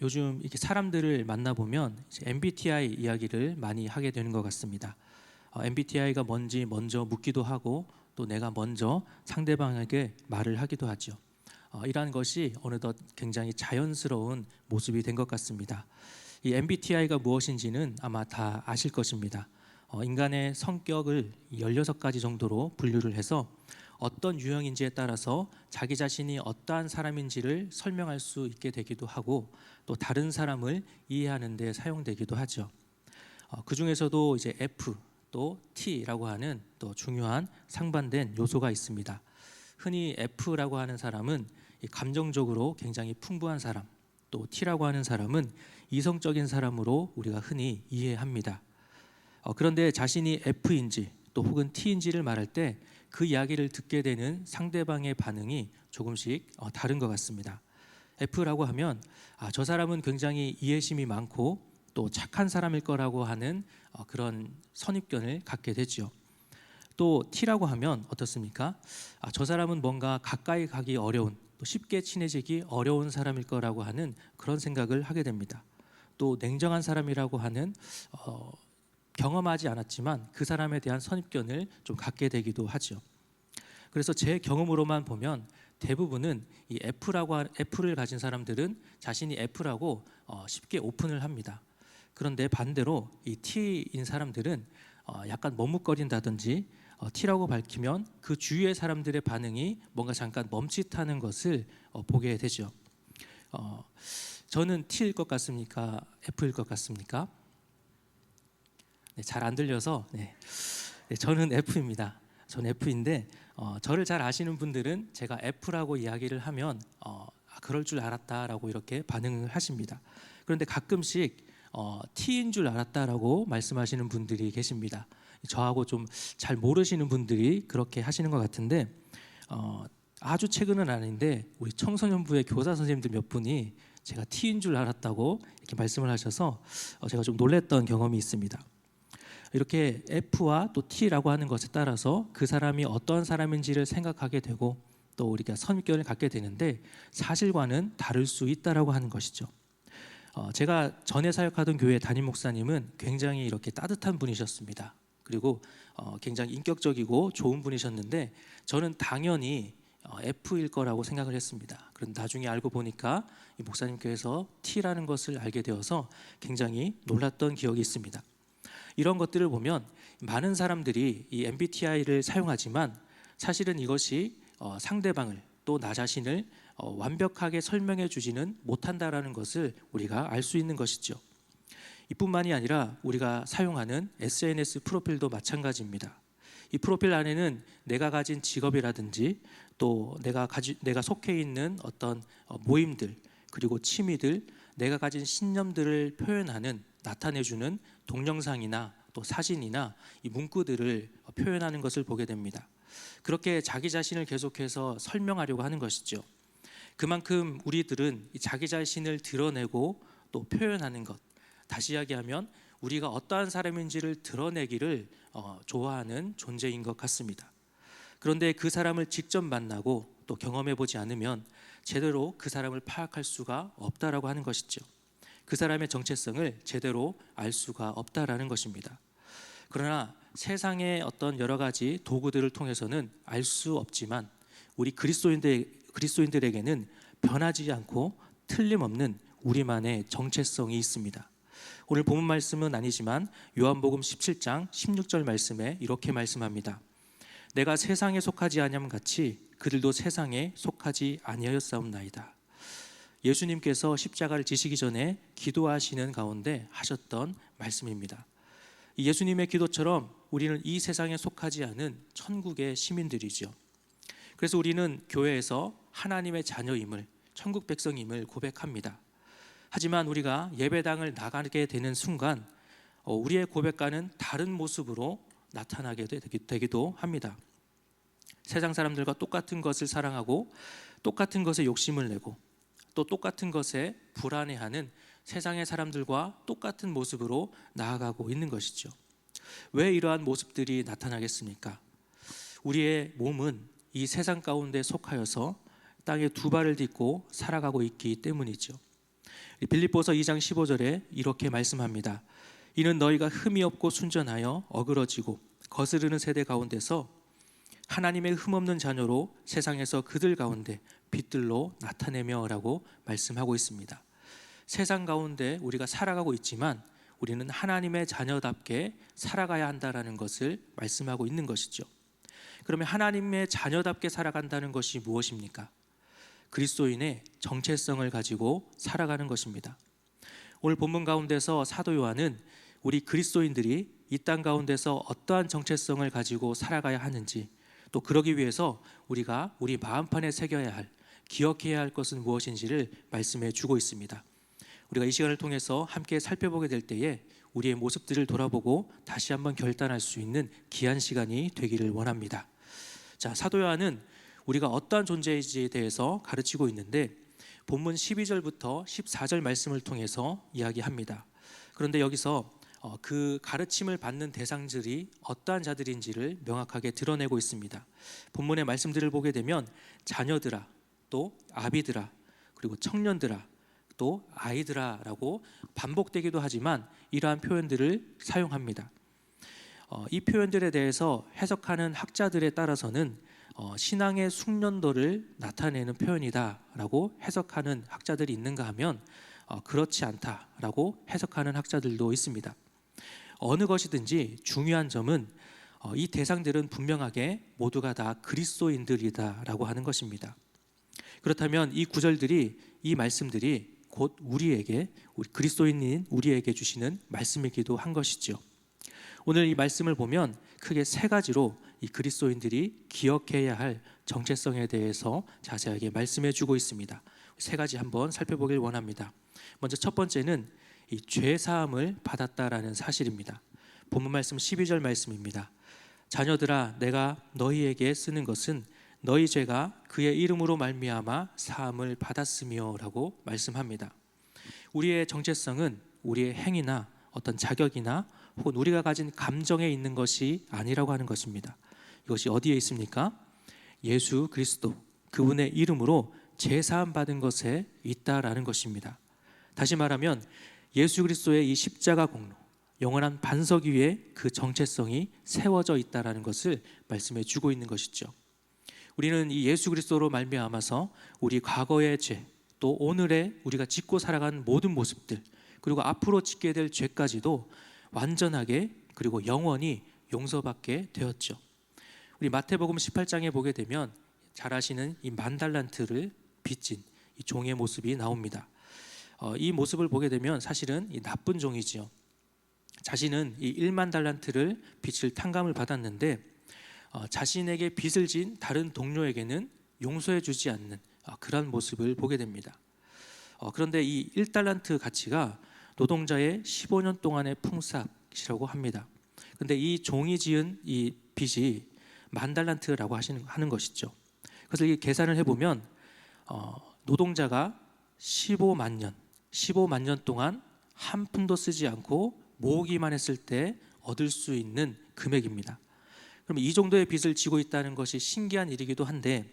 요즘 이렇게 사람들을 만나보면 이제 MBTI 이야기를 많이 하게 되는 것 같습니다. MBTI가 뭔지 먼저 묻기도 하고 또 내가 먼저 상대방에게 말을 하기도 하죠. 이러한 것이 어느덧 굉장히 자연스러운 모습이 된 것 같습니다. 이 MBTI가 무엇인지는 아마 다 아실 것입니다. 인간의 성격을 16가지 정도로 분류를 해서 어떤 유형인지에 따라서 자기 자신이 어떠한 사람인지를 설명할 수 있게 되기도 하고 또 다른 사람을 이해하는 데 사용되기도 하죠. 그 중에서도 이제 F 또 T라고 하는 또 중요한 상반된 요소가 있습니다. 흔히 F라고 하는 사람은 감정적으로 굉장히 풍부한 사람, 또 T라고 하는 사람은 이성적인 사람으로 우리가 흔히 이해합니다. 그런데 자신이 F인지 또 혹은 T인지를 말할 때 그 이야기를 듣게 되는 상대방의 반응이 조금씩 다른 것 같습니다. F라고 하면 저 사람은 굉장히 이해심이 많고 또 착한 사람일 거라고 하는 그런 선입견을 갖게 되죠. 또 T라고 하면 어떻습니까? 저 사람은 뭔가 가까이 가기 어려운, 또 쉽게 친해지기 어려운 사람일 거라고 하는 그런 생각을 하게 됩니다. 또 냉정한 사람이라고 하는 경험하지 않았지만 그 사람에 대한 선입견을 좀 갖게 되기도 하죠. 그래서 제 경험으로만 보면 대부분은 이 F를 가진 사람들은 자신이 F라고 쉽게 오픈을 합니다. 그런데 반대로 이 T인 사람들은 약간 머뭇거린다든지 T라고 밝히면 그 주위의 사람들의 반응이 뭔가 잠깐 멈칫하는 것을 보게 되죠. 저는 T일 것 같습니까? F일 것 같습니까? 네, 잘 안 들려서 네, 저는 F입니다. 저는 F인데 저를 잘 아시는 분들은 제가 F라고 이야기를 하면 그럴 줄 알았다라고 이렇게 반응을 하십니다. 그런데 가끔씩 T인 줄 알았다라고 말씀하시는 분들이 계십니다. 저하고 좀 잘 모르시는 분들이 그렇게 하시는 것 같은데 아주 최근은 아닌데 우리 청소년부의 교사 선생님들 몇 분이 제가 T인 줄 알았다고 이렇게 말씀을 하셔서 제가 좀 놀랬던 경험이 있습니다. 이렇게 F와 또 T라고 하는 것에 따라서 그 사람이 어떤 사람인지를 생각하게 되고 또 우리가 선입견을 갖게 되는데 사실과는 다를 수 있다라고 하는 것이죠. 제가 전에 사역하던 교회 담임 목사님은 굉장히 이렇게 따뜻한 분이셨습니다. 그리고 굉장히 인격적이고 좋은 분이셨는데 저는 당연히 F일 거라고 생각을 했습니다. 그런데 나중에 알고 보니까 이 목사님께서 T라는 것을 알게 되어서 굉장히 놀랐던 기억이 있습니다. 이런 것들을 보면 많은 사람들이 이 MBTI를 사용하지만 사실은 이것이 상대방을 또 나 자신을 완벽하게 설명해 주지는 못한다라는 것을 우리가 알 수 있는 것이죠. 이뿐만이 아니라 우리가 사용하는 SNS 프로필도 마찬가지입니다. 이 프로필 안에는 내가 가진 직업이라든지 또 내가 속해 있는 어떤 모임들 그리고 취미들 내가 가진 신념들을 표현하는 나타내주는 동영상이나 또 사진이나 이 문구들을 표현하는 것을 보게 됩니다. 그렇게 자기 자신을 계속해서 설명하려고 하는 것이죠. 그만큼 우리들은 자기 자신을 드러내고 또 표현하는 것, 다시 이야기하면 우리가 어떠한 사람인지를 드러내기를 좋아하는 존재인 것 같습니다. 그런데 그 사람을 직접 만나고 또 경험해 보지 않으면 제대로 그 사람을 파악할 수가 없다라고 하는 것이죠. 그 사람의 정체성을 제대로 알 수가 없다라는 것입니다. 그러나 세상의 어떤 여러 가지 도구들을 통해서는 알 수 없지만 우리 그리스도인들에게는 변하지 않고 틀림없는 우리만의 정체성이 있습니다. 오늘 본문 말씀은 아니지만 요한복음 17장 16절 말씀에 이렇게 말씀합니다. 내가 세상에 속하지 아니함 같이 그들도 세상에 속하지 아니하였사옵나이다. 예수님께서 십자가를 지시기 전에 기도하시는 가운데 하셨던 말씀입니다. 예수님의 기도처럼 우리는 이 세상에 속하지 않은 천국의 시민들이죠. 그래서 우리는 교회에서 하나님의 자녀임을, 천국 백성임을 고백합니다. 하지만 우리가 예배당을 나가게 되는 순간 우리의 고백과는 다른 모습으로 나타나게 되기도 합니다. 세상 사람들과 똑같은 것을 사랑하고 똑같은 것에 욕심을 내고 또 똑같은 것에 불안해하는 세상의 사람들과 똑같은 모습으로 나아가고 있는 것이죠. 왜 이러한 모습들이 나타나겠습니까? 우리의 몸은 이 세상 가운데 속하여서 땅에 두 발을 딛고 살아가고 있기 때문이죠. 빌립보서 2장 15절에 이렇게 말씀합니다. 이는 너희가 흠이 없고 순전하여 어그러지고 거스르는 세대 가운데서 하나님의 흠없는 자녀로 세상에서 그들 가운데 빛들로 나타내며라고 말씀하고 있습니다. 세상 가운데 우리가 살아가고 있지만 우리는 하나님의 자녀답게 살아가야 한다라는 것을 말씀하고 있는 것이죠. 그러면 하나님의 자녀답게 살아간다는 것이 무엇입니까? 그리스도인의 정체성을 가지고 살아가는 것입니다. 오늘 본문 가운데서 사도 요한은 우리 그리스도인들이 이 땅 가운데서 어떠한 정체성을 가지고 살아가야 하는지, 또 그러기 위해서 우리가 우리 마음판에 새겨야 할, 기억해야 할 것은 무엇인지를 말씀해 주고 있습니다. 우리가 이 시간을 통해서 함께 살펴보게 될 때에 우리의 모습들을 돌아보고 다시 한번 결단할 수 있는 귀한 시간이 되기를 원합니다. 자, 사도 요한은 우리가 어떠한 존재인지에 대해서 가르치고 있는데 본문 12절부터 14절 말씀을 통해서 이야기합니다. 그런데 여기서 그 가르침을 받는 대상들이 어떠한 자들인지를 명확하게 드러내고 있습니다. 본문의 말씀들을 보게 되면 자녀들아, 또 아비들아, 그리고 청년들아, 또 아이들아라고 반복되기도 하지만 이러한 표현들을 사용합니다. 이 표현들에 대해서 해석하는 학자들에 따라서는 신앙의 숙련도를 나타내는 표현이다라고 해석하는 학자들이 있는가 하면 그렇지 않다라고 해석하는 학자들도 있습니다. 어느 것이든지 중요한 점은 이 대상들은 분명하게 모두가 다 그리스도인들이다라고 하는 것입니다. 그렇다면 이 구절들이, 이 말씀들이 곧 우리 그리스도인인 우리에게 주시는 말씀이기도 한 것이죠. 오늘 이 말씀을 보면 크게 세 가지로 이 그리스도인들이 기억해야 할 정체성에 대해서 자세하게 말씀해 주고 있습니다. 세 가지 한번 살펴보길 원합니다. 먼저 첫 번째는 이 죄 사함을 받았다라는 사실입니다. 본문 말씀 12절 말씀입니다. 자녀들아, 내가 너희에게 쓰는 것은 너희 죄가 그의 이름으로 말미암아 사함을 받았으며라고 말씀합니다. 우리의 정체성은 우리의 행위나 어떤 자격이나 혹은 우리가 가진 감정에 있는 것이 아니라고 하는 것입니다. 이것이 어디에 있습니까? 예수 그리스도, 그분의 이름으로 죄 사함 받은 것에 있다라는 것입니다. 다시 말하면 예수 그리스도의 이 십자가 공로, 영원한 반석 위에 그 정체성이 세워져 있다라는 것을 말씀해 주고 있는 것이죠. 우리는 이 예수 그리스도로 말미암아서 우리 과거의 죄, 또 오늘의 우리가 짓고 살아가는 모든 모습들, 그리고 앞으로 짓게 될 죄까지도 완전하게 그리고 영원히 용서받게 되었죠. 우리 마태복음 18장에 보게 되면 잘 아시는 이 10,000달란트를 빚진 이 종의 모습이 나옵니다. 이 모습을 보게 되면 사실은 이 나쁜 종이지요. 자신은 이 10,000달란트를 빚을 탕감을 받았는데 자신에게 빚을 진 다른 동료에게는 용서해 주지 않는 그런 모습을 보게 됩니다. 그런데 이 1달란트 가치가 노동자의 15년 동안의 품삯이라고 합니다. 그런데 이 종이 지은 이 빚이 10,000달란트라고 하는 것이죠. 그래서 이 계산을 해보면 노동자가 15만 년 동안 한 푼도 쓰지 않고 모으기만 했을 때 얻을 수 있는 금액입니다. 그럼 이 정도의 빚을 지고 있다는 것이 신기한 일이기도 한데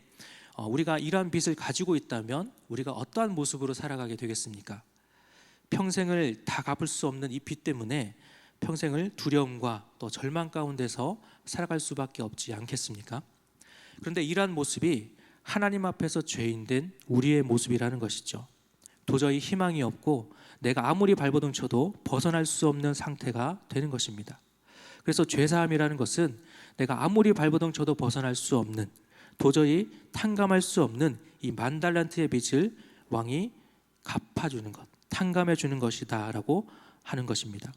우리가 이러한 빚을 가지고 있다면 우리가 어떠한 모습으로 살아가게 되겠습니까? 평생을 다 갚을 수 없는 이 빚 때문에 평생을 두려움과 또 절망 가운데서 살아갈 수밖에 없지 않겠습니까? 그런데 이러한 모습이 하나님 앞에서 죄인된 우리의 모습이라는 것이죠. 도저히 희망이 없고 내가 아무리 발버둥 쳐도 벗어날 수 없는 상태가 되는 것입니다. 그래서 죄사함이라는 것은 내가 아무리 발버둥 쳐도 벗어날 수 없는, 도저히 탕감할 수 없는 이 10,000달란트의 빚을 왕이 갚아주는 것, 탕감해 주는 것이다 라고 하는 것입니다.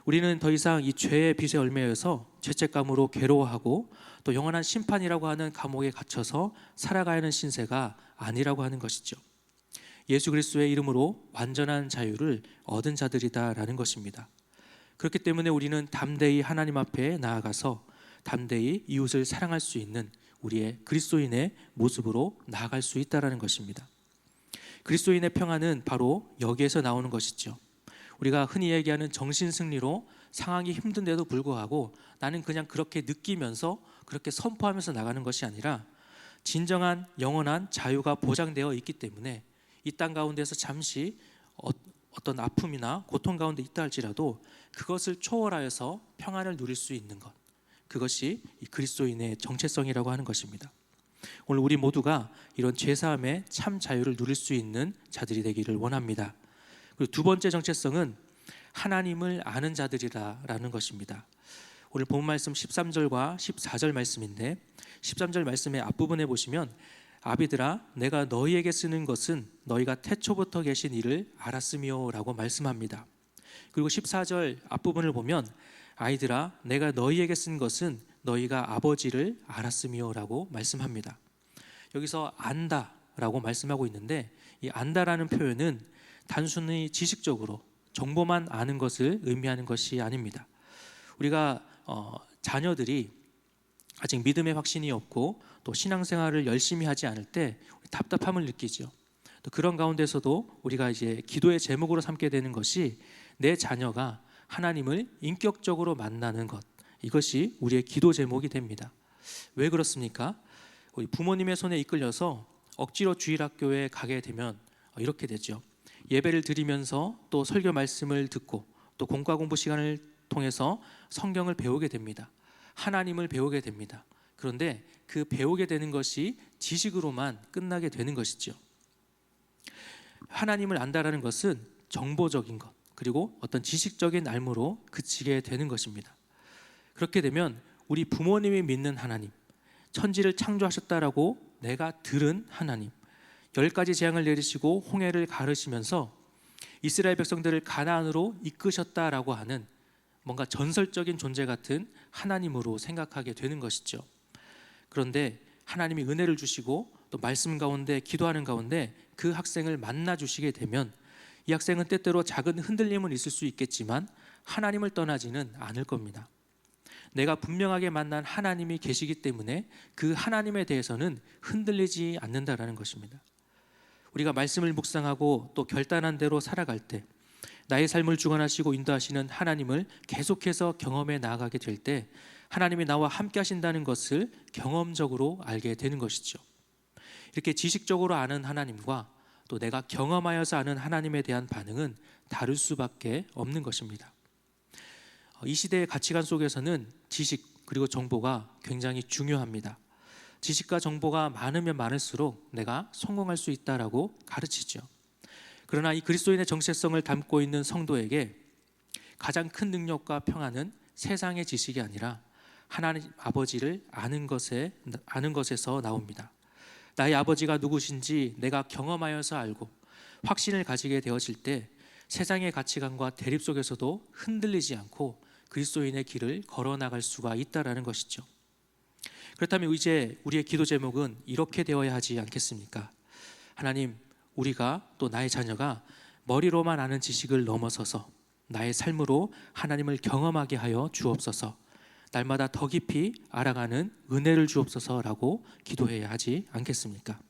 우리는 더 이상 이 죄의 빚에 얽매여서 죄책감으로 괴로워하고 또 영원한 심판이라고 하는 감옥에 갇혀서 살아가는 신세가 아니라고 하는 것이죠. 예수 그리스도의 이름으로 완전한 자유를 얻은 자들이다라는 것입니다. 그렇기 때문에 우리는 담대히 하나님 앞에 나아가서 담대히 이웃을 사랑할 수 있는 우리의 그리스도인의 모습으로 나아갈 수 있다라는 것입니다. 그리스도인의 평안은 바로 여기에서 나오는 것이죠. 우리가 흔히 얘기하는 정신승리로 상황이 힘든데도 불구하고 나는 그냥 그렇게 느끼면서 그렇게 선포하면서 나가는 것이 아니라 진정한 영원한 자유가 보장되어 있기 때문에 이 땅 가운데서 잠시 어떤 아픔이나 고통 가운데 있다 할지라도 그것을 초월하여서 평안을 누릴 수 있는 것, 그것이 이 그리스도인의 정체성이라고 하는 것입니다. 오늘 우리 모두가 이런 죄사함의 참 자유를 누릴 수 있는 자들이 되기를 원합니다. 그리고 두 번째 정체성은 하나님을 아는 자들이라는 것입니다. 오늘 본 말씀 13절과 14절 말씀인데 13절 말씀의 앞부분에 보시면 아비들아 내가 너희에게 쓰는 것은 너희가 태초부터 계신 이를 알았으며 라고 말씀합니다. 그리고 14절 앞부분을 보면 아이들아 내가 너희에게 쓴 것은 너희가 아버지를 알았으며 라고 말씀합니다. 여기서 안다 라고 말씀하고 있는데 이 안다라는 표현은 단순히 지식적으로 정보만 아는 것을 의미하는 것이 아닙니다. 우리가 자녀들이 아직 믿음의 확신이 없고 또 신앙생활을 열심히 하지 않을 때 답답함을 느끼죠. 또 그런 가운데서도 우리가 이제 기도의 제목으로 삼게 되는 것이 내 자녀가 하나님을 인격적으로 만나는 것, 이것이 우리의 기도 제목이 됩니다. 왜 그렇습니까? 우리 부모님의 손에 이끌려서 억지로 주일학교에 가게 되면 이렇게 되죠. 예배를 드리면서 또 설교 말씀을 듣고 또 공과 공부 시간을 통해서 성경을 배우게 됩니다. 하나님을 배우게 됩니다. 그런데 그 배우게 되는 것이 지식으로만 끝나게 되는 것이죠. 하나님을 안다라는 것은 정보적인 것, 그리고 어떤 지식적인 알무로 그치게 되는 것입니다. 그렇게 되면 우리 부모님이 믿는 하나님, 천지를 창조하셨다라고 내가 들은 하나님, 10가지 재앙을 내리시고 홍해를 가르시면서 이스라엘 백성들을 가나안으로 이끄셨다라고 하는 뭔가 전설적인 존재 같은 하나님으로 생각하게 되는 것이죠. 그런데 하나님이 은혜를 주시고 또 말씀 가운데 기도하는 가운데 그 학생을 만나 주시게 되면 이 학생은 때때로 작은 흔들림은 있을 수 있겠지만 하나님을 떠나지는 않을 겁니다. 내가 분명하게 만난 하나님이 계시기 때문에 그 하나님에 대해서는 흔들리지 않는다라는 것입니다. 우리가 말씀을 묵상하고 또 결단한 대로 살아갈 때 나의 삶을 주관하시고 인도하시는 하나님을 계속해서 경험해 나아가게 될 때 하나님이 나와 함께 하신다는 것을 경험적으로 알게 되는 것이죠. 이렇게 지식적으로 아는 하나님과 또 내가 경험하여서 아는 하나님에 대한 반응은 다를 수밖에 없는 것입니다. 이 시대의 가치관 속에서는 지식 그리고 정보가 굉장히 중요합니다. 지식과 정보가 많으면 많을수록 내가 성공할 수 있다라고 가르치죠. 그러나 이 그리스도인의 정체성을 담고 있는 성도에게 가장 큰 능력과 평안은 세상의 지식이 아니라 하나님 아버지를 아는 것에서 나옵니다. 나의 아버지가 누구신지 내가 경험하여서 알고 확신을 가지게 되어질 때 세상의 가치관과 대립 속에서도 흔들리지 않고 그리스도인의 길을 걸어나갈 수가 있다라는 것이죠. 그렇다면 이제 우리의 기도 제목은 이렇게 되어야 하지 않겠습니까? 하나님, 우리가 또 나의 자녀가 머리로만 아는 지식을 넘어서서 나의 삶으로 하나님을 경험하게 하여 주옵소서. 날마다 더 깊이 알아가는 은혜를 주옵소서라고 기도해야 하지 않겠습니까?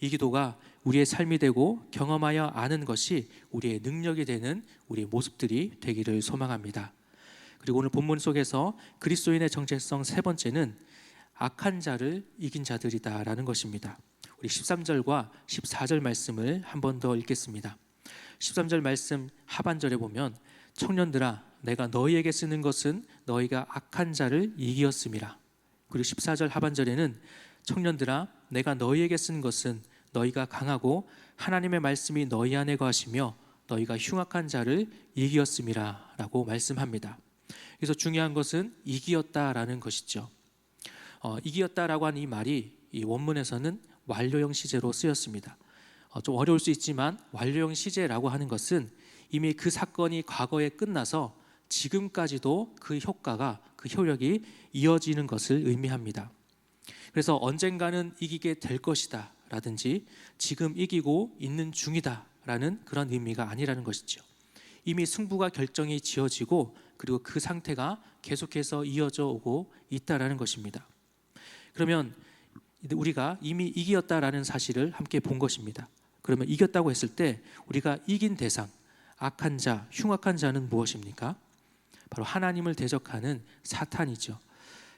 이 기도가 우리의 삶이 되고 경험하여 아는 것이 우리의 능력이 되는 우리의 모습들이 되기를 소망합니다. 그리고 오늘 본문 속에서 그리스도인의 정체성 세 번째는 악한 자를 이긴 자들이다라는 것입니다. 우리 13절과 14절 말씀을 한 번 더 읽겠습니다. 13절 말씀 하반절에 보면 청년들아 내가 너희에게 쓰는 것은 너희가 악한 자를 이기었음이라. 그리고 14절 하반절에는 청년들아 내가 너희에게 쓴 것은 너희가 강하고 하나님의 말씀이 너희 안에 거하시며 너희가 흉악한 자를 이기었음이라 라고 말씀합니다. 그래서 중요한 것은 이기었다라는 것이죠. 이기었다라고 하는 이 말이 이 원문에서는 완료형 시제로 쓰였습니다. 좀 어려울 수 있지만 완료형 시제라고 하는 것은 이미 그 사건이 과거에 끝나서 지금까지도 그 효과가 그 효력이 이어지는 것을 의미합니다. 그래서 언젠가는 이기게 될 것이다 라든지 지금 이기고 있는 중이다 라는 그런 의미가 아니라는 것이죠. 이미 승부가 결정이 지어지고 그리고 그 상태가 계속해서 이어져 오고 있다라는 것입니다. 그러면 우리가 이미 이겼다라는 사실을 함께 본 것입니다. 그러면 이겼다고 했을 때 우리가 이긴 대상, 악한 자, 흉악한 자는 무엇입니까? 바로 하나님을 대적하는 사탄이죠.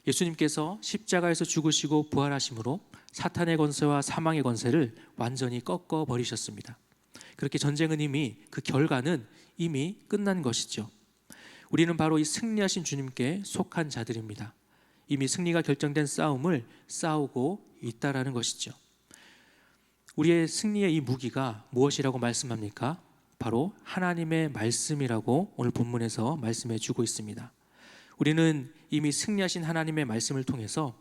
예수님께서 십자가에서 죽으시고 부활하심으로 사탄의 권세와 사망의 권세를 완전히 꺾어 버리셨습니다. 그렇게 전쟁은 이미 그 결과는 이미 끝난 것이죠. 우리는 바로 이 승리하신 주님께 속한 자들입니다. 이미 승리가 결정된 싸움을 싸우고 있다라는 것이죠. 우리의 승리의 이 무기가 무엇이라고 말씀합니까? 바로 하나님의 말씀이라고 오늘 본문에서 말씀해 주고 있습니다. 우리는 이미 승리하신 하나님의 말씀을 통해서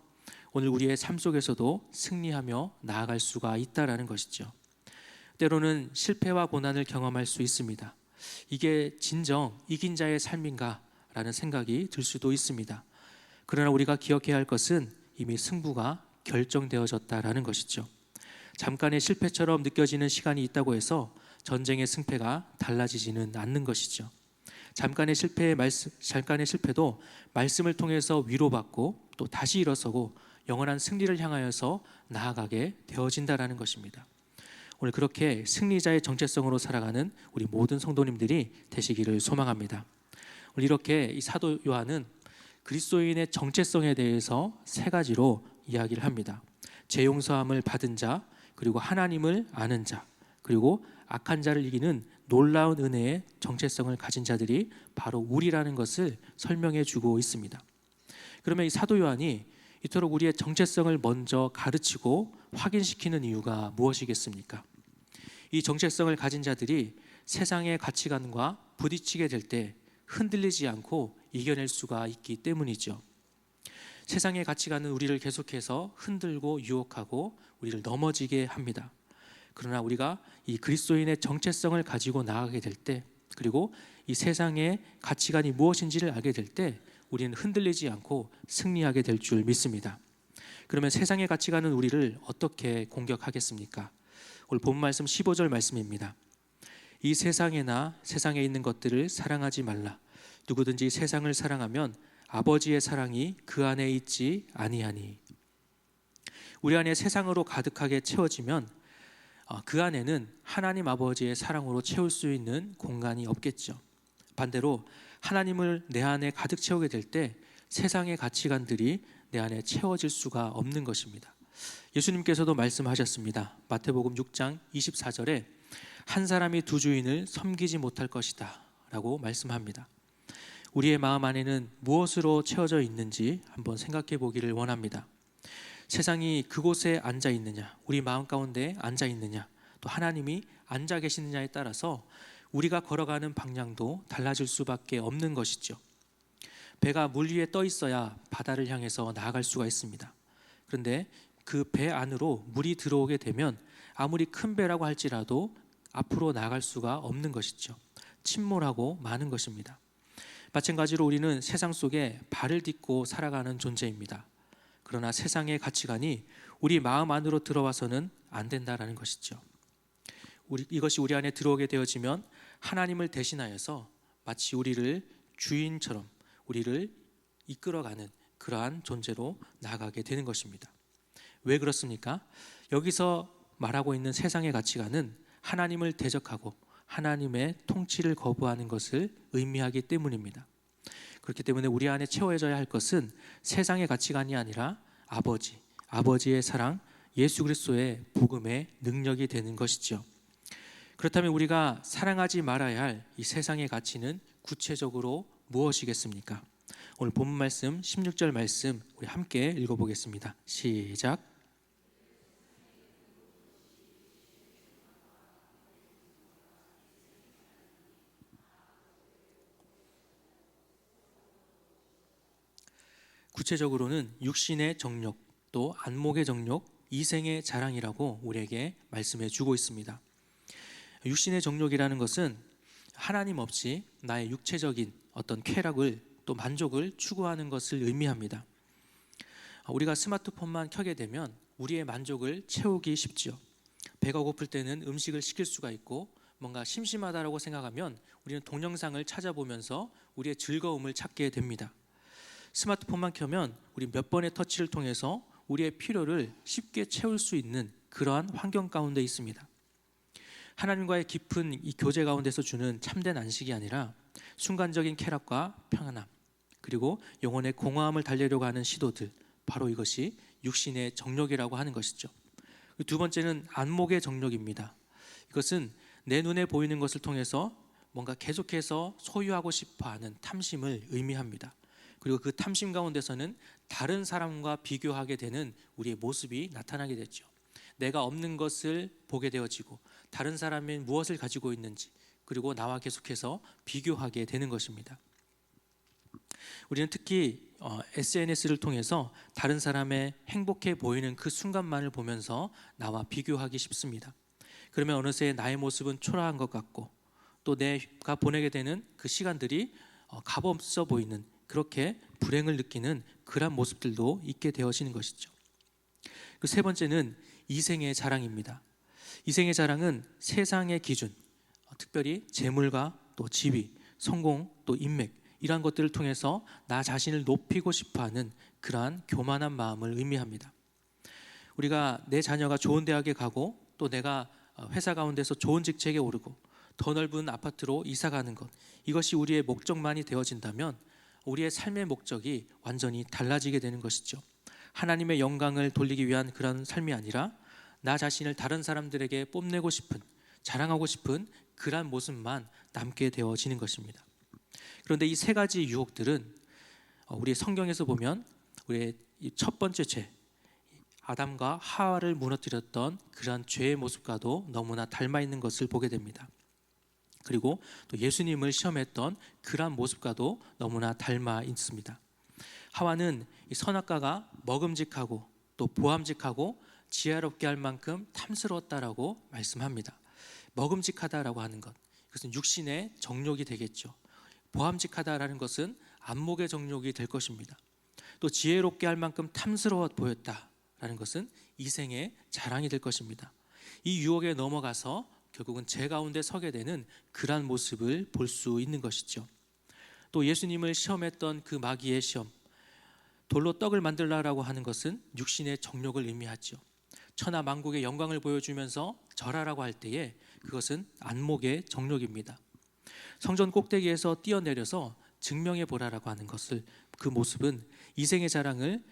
오늘 우리의 삶 속에서도 승리하며 나아갈 수가 있다라는 것이죠. 때로는 실패와 고난을 경험할 수 있습니다. 이게 진정 이긴 자의 삶인가? 라는 생각이 들 수도 있습니다. 그러나 우리가 기억해야 할 것은 이미 승부가 결정되어졌다라는 것이죠. 잠깐의 실패처럼 느껴지는 시간이 있다고 해서 전쟁의 승패가 달라지지는 않는 것이죠. 잠깐의 실패도 말씀을 통해서 위로받고 또 다시 일어서고 영원한 승리를 향하여서 나아가게 되어진다라는 것입니다. 오늘 그렇게 승리자의 정체성으로 살아가는 우리 모든 성도님들이 되시기를 소망합니다. 오늘 이렇게 이 사도 요한은 그리스도인의 정체성에 대해서 세 가지로 이야기를 합니다. 죄 용서함을 받은 자, 그리고 하나님을 아는 자, 그리고 악한 자를 이기는 놀라운 은혜의 정체성을 가진 자들이 바로 우리라는 것을 설명해 주고 있습니다. 그러면 이 사도 요한이 이토록 우리의 정체성을 먼저 가르치고 확인시키는 이유가 무엇이겠습니까? 이 정체성을 가진 자들이 세상의 가치관과 부딪히게 될 때 흔들리지 않고 이겨낼 수가 있기 때문이죠. 세상의 가치관은 우리를 계속해서 흔들고 유혹하고 우리를 넘어지게 합니다. 그러나 우리가 이 그리스도인의 정체성을 가지고 나아가게 될 때, 그리고 이 세상의 가치관이 무엇인지를 알게 될 때 우리는 흔들리지 않고 승리하게 될 줄 믿습니다. 그러면 세상의 가치관은 우리를 어떻게 공격하겠습니까? 오늘 본 말씀 15절 말씀입니다. 이 세상에나 세상에 있는 것들을 사랑하지 말라. 누구든지 세상을 사랑하면 아버지의 사랑이 그 안에 있지 아니하니. 우리 안에 세상으로 가득하게 채워지면 그 안에는 하나님 아버지의 사랑으로 채울 수 있는 공간이 없겠죠. 반대로 하나님을 내 안에 가득 채우게 될 때 세상의 가치관들이 내 안에 채워질 수가 없는 것입니다. 예수님께서도 말씀하셨습니다. 마태복음 6장 24절에 한 사람이 두 주인을 섬기지 못할 것이다 라고 말씀합니다. 우리의 마음 안에는 무엇으로 채워져 있는지 한번 생각해 보기를 원합니다. 세상이 그곳에 앉아 있느냐, 우리 마음 가운데 앉아 있느냐, 또 하나님이 앉아 계시느냐에 따라서 우리가 걸어가는 방향도 달라질 수밖에 없는 것이죠. 배가 물 위에 떠 있어야 바다를 향해서 나아갈 수가 있습니다. 그런데 그 배 안으로 물이 들어오게 되면 아무리 큰 배라고 할지라도 앞으로 나아갈 수가 없는 것이죠. 침몰하고 마는 것입니다. 마찬가지로 우리는 세상 속에 발을 딛고 살아가는 존재입니다. 그러나 세상의 가치관이 우리 마음 안으로 들어와서는 안 된다라는 것이죠. 이것이 우리 안에 들어오게 되어지면 하나님을 대신하여서 마치 우리를 주인처럼 우리를 이끌어가는 그러한 존재로 나아가게 되는 것입니다. 왜 그렇습니까? 여기서 말하고 있는 세상의 가치관은 하나님을 대적하고 하나님의 통치를 거부하는 것을 의미하기 때문입니다. 그렇기 때문에 우리 안에 채워져야 할 것은 세상의 가치관이 아니라 아버지의 사랑, 예수 그리스도의 복음의 능력이 되는 것이죠. 그렇다면 우리가 사랑하지 말아야 할 이 세상의 가치는 구체적으로 무엇이겠습니까? 오늘 본문 말씀 16절 말씀 우리 함께 읽어보겠습니다. 시작. 구체적으로는 육신의 정욕, 또 안목의 정욕, 이생의 자랑이라고 우리에게 말씀해 주고 있습니다. 육신의 정욕이라는 것은 하나님 없이 나의 육체적인 어떤 쾌락을 또 만족을 추구하는 것을 의미합니다. 우리가 스마트폰만 켜게 되면 우리의 만족을 채우기 쉽죠. 배가 고플 때는 음식을 시킬 수가 있고 뭔가 심심하다고 생각하면 우리는 동영상을 찾아보면서 우리의 즐거움을 찾게 됩니다. 스마트폰만 켜면 우리 몇 번의 터치를 통해서 우리의 필요를 쉽게 채울 수 있는 그러한 환경 가운데 있습니다. 하나님과의 깊은 이 교제 가운데서 주는 참된 안식이 아니라 순간적인 쾌락과 평안함, 그리고 영혼의 공허함을 달래려고 하는 시도들, 바로 이것이 육신의 정욕이라고 하는 것이죠. 두 번째는 안목의 정욕입니다. 이것은 내 눈에 보이는 것을 통해서 뭔가 계속해서 소유하고 싶어하는 탐심을 의미합니다. 그리고 그 탐심 가운데서는 다른 사람과 비교하게 되는 우리의 모습이 나타나게 됐죠. 내가 없는 것을 보게 되어지고 다른 사람이 무엇을 가지고 있는지, 그리고 나와 계속해서 비교하게 되는 것입니다. 우리는 특히 SNS를 통해서 다른 사람의 행복해 보이는 그 순간만을 보면서 나와 비교하기 쉽습니다. 그러면 어느새 나의 모습은 초라한 것 같고, 또 내가 보내게 되는 그 시간들이 값없어 보이는, 그렇게 불행을 느끼는 그런 모습들도 있게 되어지는 것이죠. 그 세 번째는 이생의 자랑입니다. 이생의 자랑은 세상의 기준, 특별히 재물과 또 지위, 성공, 또 인맥, 이러한 것들을 통해서 나 자신을 높이고 싶어하는 그러한 교만한 마음을 의미합니다. 우리가 내 자녀가 좋은 대학에 가고, 또 내가 회사 가운데서 좋은 직책에 오르고 더 넓은 아파트로 이사 가는 것, 이것이 우리의 목적만이 되어진다면 우리의 삶의 목적이 완전히 달라지게 되는 것이죠. 하나님의 영광을 돌리기 위한 그런 삶이 아니라 나 자신을 다른 사람들에게 뽐내고 싶은, 자랑하고 싶은 그러한 모습만 남게 되어지는 것입니다. 그런데 이 세 가지 유혹들은 우리 성경에서 보면 우리의 첫 번째 죄, 아담과 하와를 무너뜨렸던 그러한 죄의 모습과도 너무나 닮아 있는 것을 보게 됩니다. 그리고 또 예수님을 시험했던 그러한 모습과도 너무나 닮아 있습니다. 하와는 이 선악과가 먹음직하고 또 보암직하고 지혜롭게 할 만큼 탐스러웠다라고 말씀합니다. 먹음직하다라고 하는 것, 이것은 육신의 정욕이 되겠죠. 보암직하다라는 것은 안목의 정욕이 될 것입니다. 또 지혜롭게 할 만큼 탐스러워 보였다라는 것은 이생의 자랑이 될 것입니다. 이 유혹에 넘어가서 결국은 죄 가운데 서게 되는 그러한 모습을 볼 수 있는 것이죠. 또 예수님을 시험했던 그 마귀의 시험, 돌로 떡을 만들라라고 하는 것은 육신의 정욕을 의미하죠. 천하 만국의 영광을 보여주면서 절하라고 할 때에 그것은 안목의 정욕입니다. 성전 꼭대기에서 뛰어내려서 증명해 보라라고 하는 것을, 그 모습은 이생의 자랑을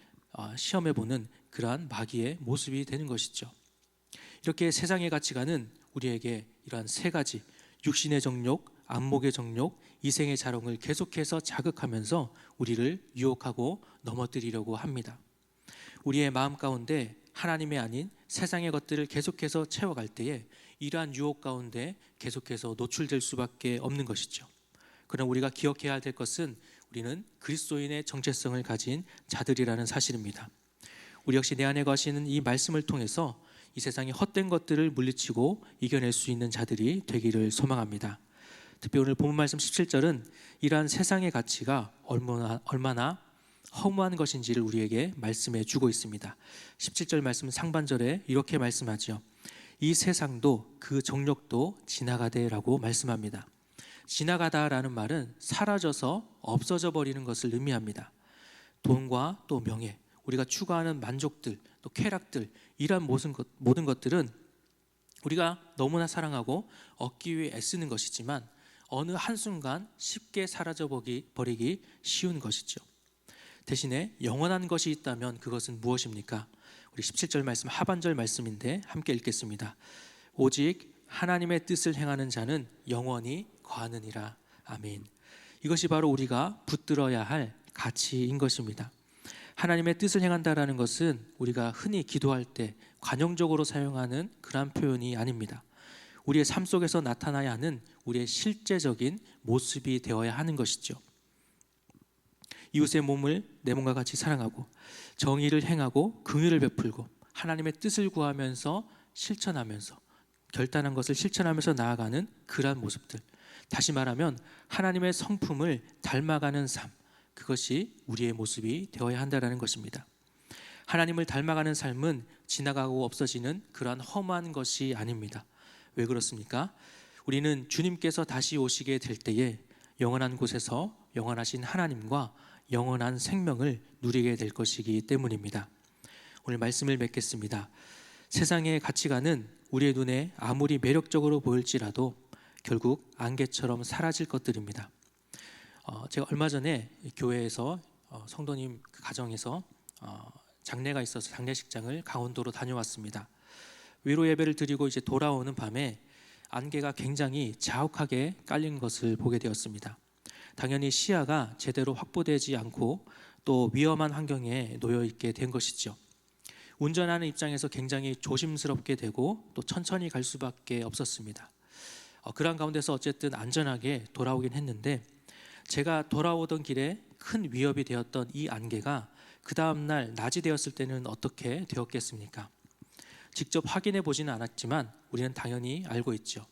시험해 보는 그러한 마귀의 모습이 되는 것이죠. 이렇게 세상의 가치관은 우리에게 이러한 세 가지, 육신의 정욕, 안목의 정욕, 이생의 자랑을 계속해서 자극하면서 우리를 유혹하고 넘어뜨리려고 합니다. 우리의 마음 가운데 하나님의 아닌 세상의 것들을 계속해서 채워갈 때에 이러한 유혹 가운데 계속해서 노출될 수밖에 없는 것이죠. 그러나 우리가 기억해야 될 것은 우리는 그리스도인의 정체성을 가진 자들이라는 사실입니다. 우리 역시 내 안에 거하시는 이 말씀을 통해서 이 세상의 헛된 것들을 물리치고 이겨낼 수 있는 자들이 되기를 소망합니다. 특히 오늘 본문 말씀 17절은 이러한 세상의 가치가 얼마나 허무한 것인지를 우리에게 말씀해 주고 있습니다. 17절 말씀 상반절에 이렇게 말씀하죠. 이 세상도 그 정욕도 지나가되라고 말씀합니다. 지나가다라는 말은 사라져서 없어져 버리는 것을 의미합니다. 돈과 또 명예, 우리가 추구하는 만족들, 또 쾌락들, 이러한 모든 것들은 우리가 너무나 사랑하고 얻기 위해 애쓰는 것이지만 어느 한순간 쉽게 사라져 버리기 쉬운 것이죠. 대신에 영원한 것이 있다면 그것은 무엇입니까? 우리 17절 말씀 하반절 말씀인데 함께 읽겠습니다. 오직 하나님의 뜻을 행하는 자는 영원히 거하느니라. 아멘. 이것이 바로 우리가 붙들어야 할 가치인 것입니다. 하나님의 뜻을 행한다라는 것은 우리가 흔히 기도할 때 관용적으로 사용하는 그런 표현이 아닙니다. 우리의 삶 속에서 나타나야 하는 우리의 실제적인 모습이 되어야 하는 것이죠. 이웃의 몸을 내 몸과 같이 사랑하고 정의를 행하고 긍휼을 베풀고 하나님의 뜻을 구하면서 실천하면서 결단한 것을 실천하면서 나아가는 그러한 모습들, 다시 말하면 하나님의 성품을 닮아가는 삶, 그것이 우리의 모습이 되어야 한다는 것입니다. 하나님을 닮아가는 삶은 지나가고 없어지는 그러한 험한 것이 아닙니다. 왜 그렇습니까? 우리는 주님께서 다시 오시게 될 때에 영원한 곳에서 영원하신 하나님과 영원한 생명을 누리게 될 것이기 때문입니다. 오늘 말씀을 맺겠습니다. 세상의 가치관은 우리의 눈에 아무리 매력적으로 보일지라도 결국 안개처럼 사라질 것들입니다. 제가 얼마 전에 교회에서 성도님 가정에서 장례가 있어서 장례식장을 강원도로 다녀왔습니다. 위로 예배를 드리고 이제 돌아오는 밤에 안개가 굉장히 자욱하게 깔린 것을 보게 되었습니다. 당연히 시야가 제대로 확보되지 않고 또 위험한 환경에 놓여 있게 된 것이죠. 운전하는 입장에서 굉장히 조심스럽게 되고 또 천천히 갈 수밖에 없었습니다. 그런 가운데서 어쨌든 안전하게 돌아오긴 했는데, 제가 돌아오던 길에 큰 위협이 되었던 이 안개가 그 다음날 낮이 되었을 때는 어떻게 되었겠습니까? 직접 확인해 보지는 않았지만 우리는 당연히 알고 있죠.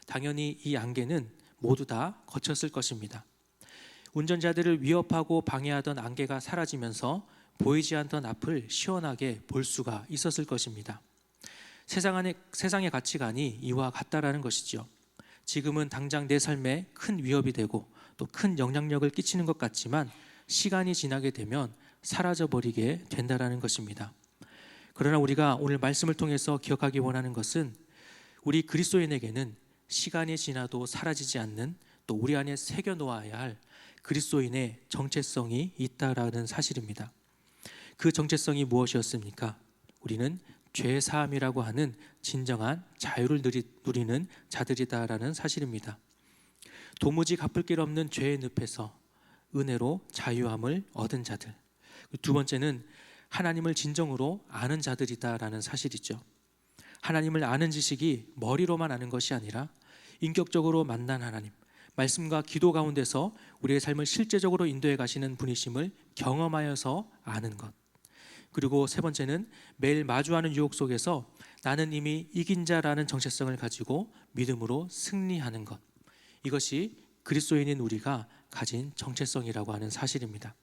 당연히 이 안개는 모두 다 거쳤을 것입니다. 운전자들을 위협하고 방해하던 안개가 사라지면서 보이지 않던 앞을 시원하게 볼 수가 있었을 것입니다. 세상의 가치관이 이와 같다라는 것이죠. 지금은 당장 내 삶에 큰 위협이 되고 또 큰 영향력을 끼치는 것 같지만 시간이 지나게 되면 사라져버리게 된다라는 것입니다. 그러나 우리가 오늘 말씀을 통해서 기억하기 원하는 것은, 우리 그리스도인에게는 시간이 지나도 사라지지 않는, 또 우리 안에 새겨놓아야 할 그리스도인의 정체성이 있다라는 사실입니다. 그 정체성이 무엇이었습니까? 우리는 죄 사함이라고 하는 진정한 자유를 누리는 자들이다라는 사실입니다. 도무지 갚을 길 없는 죄의 늪에서 은혜로 자유함을 얻은 자들. 두 번째는 하나님을 진정으로 아는 자들이다라는 사실이죠. 하나님을 아는 지식이 머리로만 아는 것이 아니라 인격적으로 만난 하나님, 말씀과 기도 가운데서 우리의 삶을 실제적으로 인도해 가시는 분이심을 경험하여서 아는 것. 그리고 세 번째는 매일 마주하는 유혹 속에서 나는 이미 이긴 자라는 정체성을 가지고 믿음으로 승리하는 것. 이것이 그리스도인인 우리가 가진 정체성이라고 하는 사실입니다.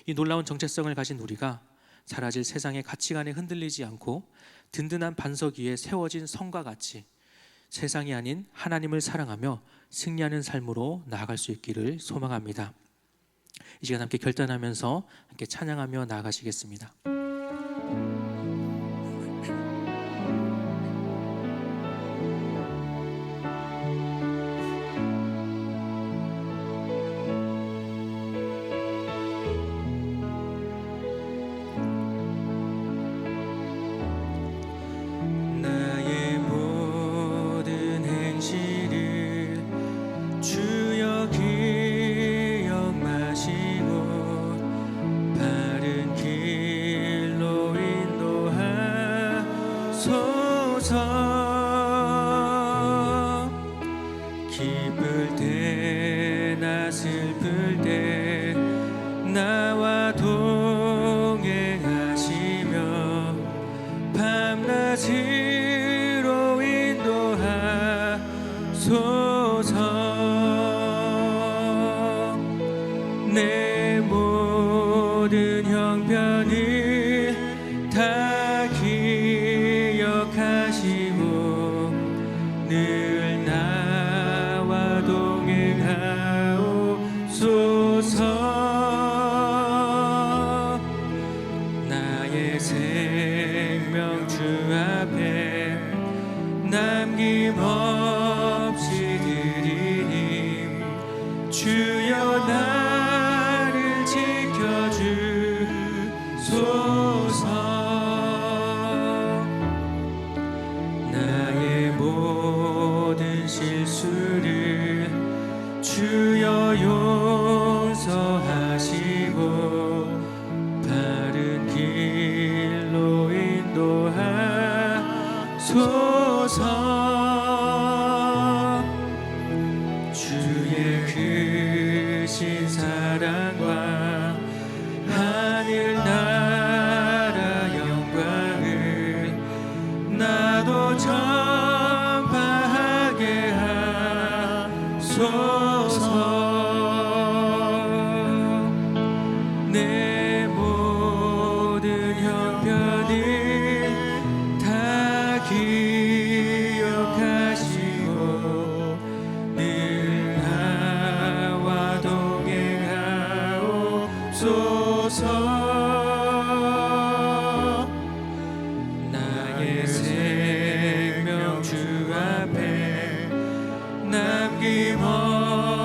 이 놀라운 정체성을 가진 우리가 사라질 세상의 가치관에 흔들리지 않고 든든한 반석 위에 세워진 성과 같이 세상이 아닌 하나님을 사랑하며 승리하는 삶으로 나아갈 수 있기를 소망합니다. 이 시간 함께 결단하면서 함께 찬양하며 나아가시겠습니다. 기쁠 때나 슬플 때 나와 동행하시며 밤낮으로 인도하소서. 내 모든 형편을 다 기억하시고 늘 나와 동행하옵소서. 나의 생명 주 앞에 남김없이 드리니 주여 나를 지켜주소서. 나의 모든 실수를 주여 용서하시고 바른 길로 인도하소서. 주의 크신 사랑과 하늘나라 영광을 나도 전파하게 하소서. 내 모든 형편을 다 기억하시고 늘 나와 동행하옵소서. 나의 생명 주 앞에 남김없이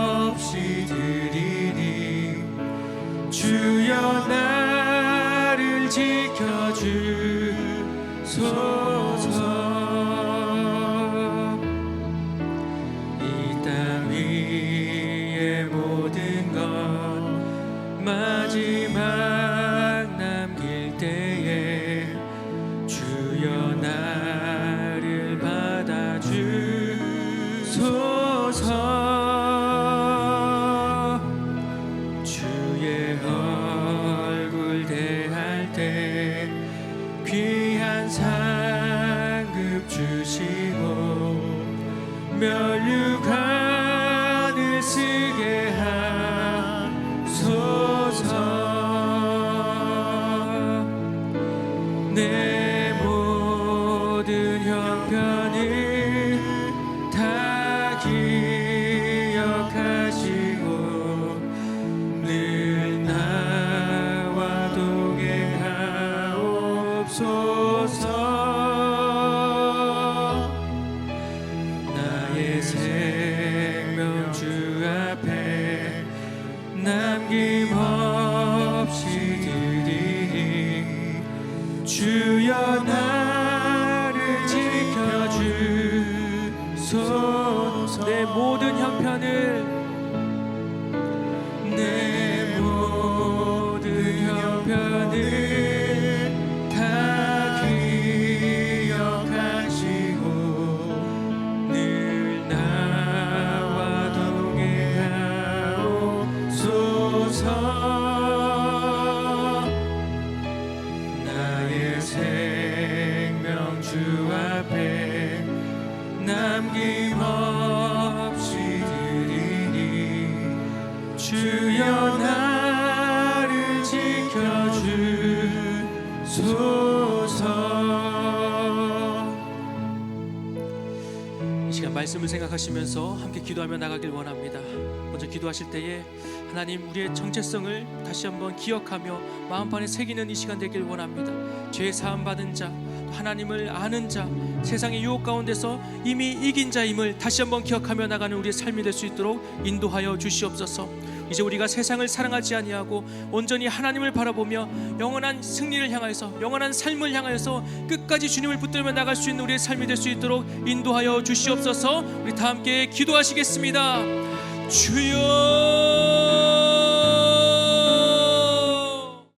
마지막 남길 때에 주여 나를 받아주소서. 주의 얼굴 대할 때 귀한 상급 주시고 면류관을 쓰게 하소서. 내 모든 형편을 다 기억하시고 늘 나와 동행하옵소서. 나의 생명 주 앞에 남김없이 드리니 주여 나를 지켜주소서. 내 모든 형편을 내 모든 형편을 다 기억하시고 늘 나와 동행하옵소서. 나의 생명 주 앞에 남김없이 드리니 주여 나를 지켜주소서. 이 시간 말씀을 생각하시면서 함께 기도하며 나가길 원합니다. 먼저 기도하실 때에 하나님, 우리의 정체성을 다시 한번 기억하며 마음판에 새기는 이 시간 되길 원합니다. 죄 사함 받은 자, 하나님을 아는 자, 세상의 유혹 가운데서 이미 이긴 자임을 다시 한번 기억하며 나가는 우리의 삶이 될 수 있도록 인도하여 주시옵소서. 이제 우리가 세상을 사랑하지 아니하고 온전히 하나님을 바라보며 영원한 승리를 향하여서, 영원한 삶을 향하여서 끝까지 주님을 붙들며 나갈 수 있는 우리의 삶이 될 수 있도록 인도하여 주시옵소서. 우리 다 함께 기도하시겠습니다. 주여